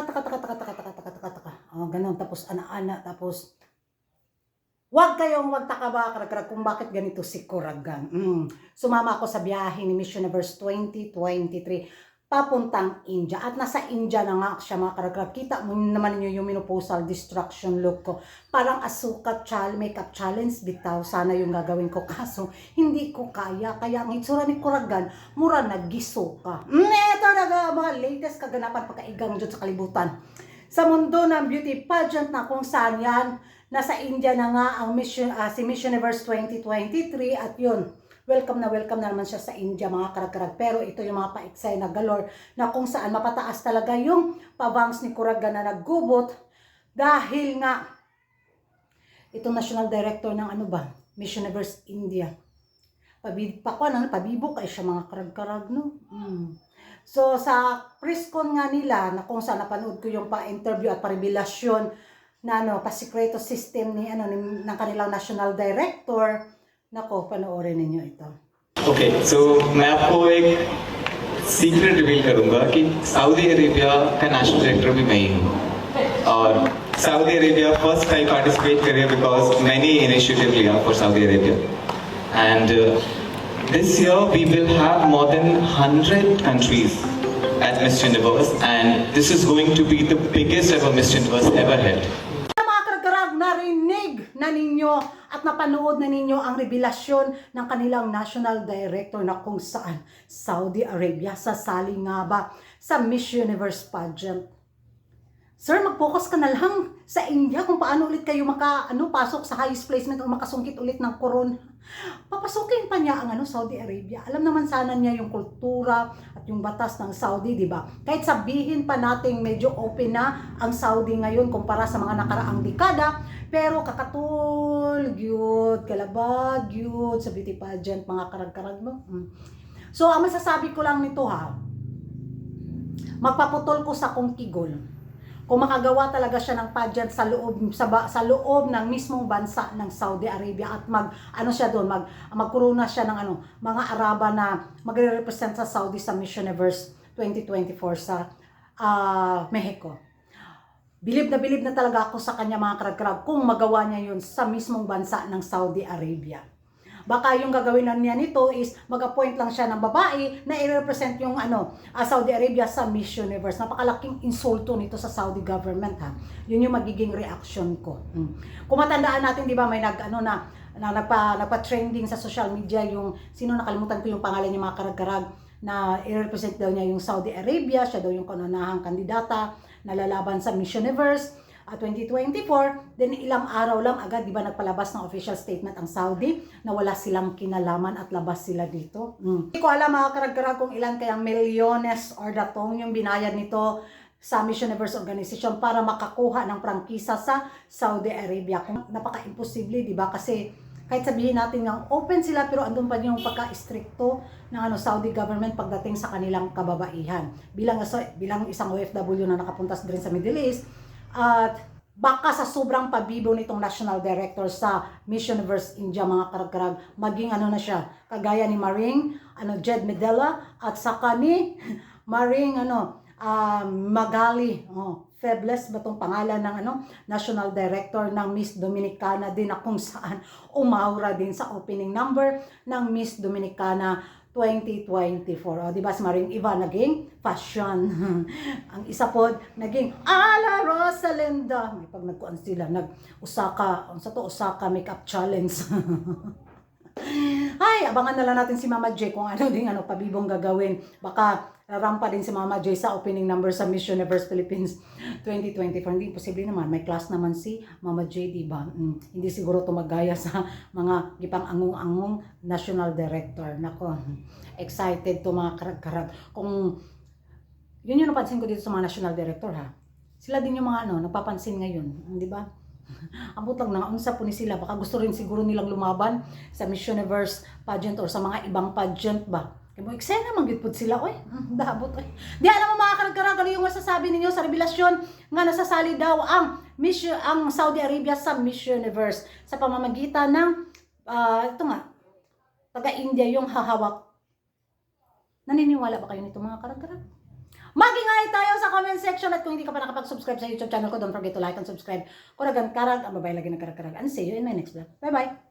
Taka. Oh, ganun. Tapos ana-ana. Tapos, wag kayong magtaka ba, karag kung bakit ganito si Kuragan. Sumama ako sa biyahe ni Miss Universe 2023 papuntang India. At nasa India na nga siya mga karag. Kita mo naman niyo yung menopausal destruction look ko. Parang asuka makeup challenge bitaw. Sana yung gagawin ko. Kaso, hindi ko kaya. Kaya ang itsura ni Kuragan, mura nagiso ka. Ito na mga latest kaganapan pagkaigang dyan sa kalibutan. Sa mundo ng beauty pageant na kung saan yan, nasa India na nga ang si Miss Universe 2023 at yun, welcome na naman siya sa India mga karag-karag. Pero ito yung mga pa-excite na galore na kung saan mapataas talaga yung pabangs ni Kuragan na naggubot dahil nga itong national director ng Miss Universe India. Pabibo kay siya mga karag-karag, no? So, sa press-con nga nila, na kung saan napanood ko yung pa-interview at pa-revelasyon na pa-secreto system ng kanilang national director, nako, panoorin ninyo ito. Okay, so मैं आपको एक secret reveal करूंगा कि Saudi Arabia का national director भी मैं ही हूँ और Saudi Arabia first time participate करिए बिकॉज मैंने इनिशिएटिव लिया for Saudi Arabia and this year we will have more than 100 countries at Miss Universe and this is going to be the biggest ever Miss Universe ever held. Mga karag-karag, narinig na ninyo at napanood na ninyo ang revelasyon ng kanilang national director na kung saan Saudi Arabia sasali nga ba sa Miss Universe pageant. Sir, mag-focus ka na lang sa India kung paano ulit kayo pasok sa highest placement o makasungkit ulit ng corona. Papasukin pa niya ang Saudi Arabia. Alam naman sana niya yung kultura at yung batas ng Saudi, di ba? Kahit sabihin pa nating medyo open na ang Saudi ngayon kumpara sa mga nakaraang dekada, pero kakatul, gyud, kalabag, gyud, sa beauty pageant, mga karag-karag, no? So, ang masasabi ko lang nito magpaputol ko sa kong kigol. Kung makagawa talaga siya ng pageant sa loob ng mismong bansa ng Saudi Arabia at magkuruna siya ng mga Araba na magre-represent sa Saudi sa Miss Universe 2024 sa Mexico. Bilib na talaga ako sa kanya mga karag-karag kung magawa niya yun sa mismong bansa ng Saudi Arabia. Baka yung gagawin niya nito is mag-appoint lang siya ng babae na i-represent yung Saudi Arabia sa Miss Universe. Napakalaking insulto nito sa Saudi government Yun yung magiging reaction ko. Kung matandaan natin, di ba, may nagpa-trending sa social media yung nakalimutan ko yung pangalan niya mga karag-karag na i-represent daw niya yung Saudi Arabia, siya daw yung kanunahang kandidata na lalaban sa Miss Universe 2024, then ilang araw lang agad, di ba, nagpalabas ng official statement ang Saudi na wala silang kinalaman at labas sila dito. Hindi ko alam mga karag-karag kung ilan kayang milyones or datong yung binayad nito sa Miss Universe Organization para makakuha ng prangkisa sa Saudi Arabia. Kung napaka-imposible, di ba? Kasi kahit sabihin natin nga open sila, pero andun pa yung pagka-stricto ng Saudi government pagdating sa kanilang kababaihan. Bilang isang OFW na nakapuntas din sa Middle East, at baka sa sobrang pabibo nitong national director sa Miss Universe India mga karag-karag, maging na siya, kagaya ni Maring Jed Medela at saka ni Maring Magali Febles ba tong pangalan ng national director ng Miss Dominicana din na kung saan umaura din sa opening number ng Miss Dominicana 2024. Di ba si Maring Iva naging fashion. Ang isa po naging Ala Rosalinda. May pag nagkuan sila Osaka makeup challenge. Ay, abangan na lang natin si Mama J kung pabibong gagawin. Baka rarampa din si Mama J sa opening number sa Miss Universe Philippines 2024. Hindi posible naman. May class naman si Mama J, diba? Hindi siguro tumagaya sa mga gipang angong-angong national director. Nako, excited to mga karag-karag. Kung yun yung napansin ko dito sa mga national director sila din yung mga napapansin ngayon, di ba? Ambot lang na unsa po ni sila, baka gusto rin siguro nilang lumaban sa Miss Universe pageant or sa mga ibang pageant ba. Kaya mo eksena man gid pud sila dahabot Di alam mo mga karag-karag, ano yung masasabi ninyo sa revelasyon nga nasasali daw ang Saudi Arabia sa Miss Universe sa pamamagitan ng taga-India yung hahawak. Naniniwala ba kayo nito mga karag-karag? Magingay tayo sa comment section at kung hindi ka pa nakapag-subscribe sa YouTube channel ko, don't forget to like and subscribe. Kuragan karag, ang babae lagi nagkarag-karag. And see you in my next vlog. Bye-bye!